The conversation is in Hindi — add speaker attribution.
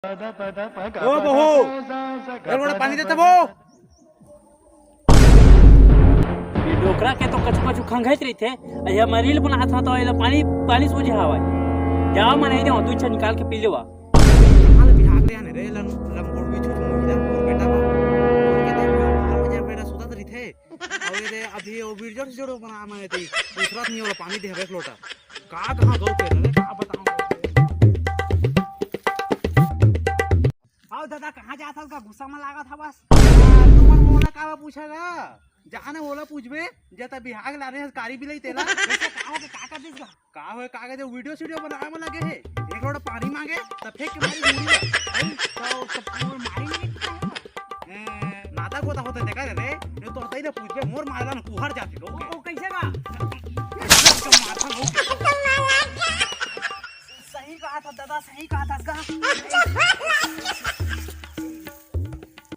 Speaker 1: ओ बहू थोड़ा पानी देते वो।
Speaker 2: ये डोकरा के तो कछु कछु खंगत रही थे ये मरील बना था तो ये पानी पानी सूझे हवा जाओ मैं नहीं दे तू निकाल के पी लेवा
Speaker 1: हाल बिहाग रे ने रे लमकोट भी छुट मोहिदा और बेटा बा और के देख हर बजे बेटा सुता रही थे और ये अभी वो वीडियो जोड़ो बना मैं ती दूसरा नहीं वाला पानी दे एक लोटा का कहां गौ पे रे का बताऊं। आओ दादा कहां जा था का गुस्सा में लगा था बस तू मन मोला का पूछेगा जाने बोला पूछबे जता बिहाग ला रहे कारी बिलाई तेला कैसे का हो के का कर दिस का हो कागज वीडियो बनाए में लगे है एक लोटा पानी मांगे तब फेंक के मारी मुड़ी तो मारी नहीं नाता को होता देखा रे ये तो होता ही ना पूछबे मोर मारला न कुहर जाती लोग ओ कैसे बा सही कहा था दादा सही कहा था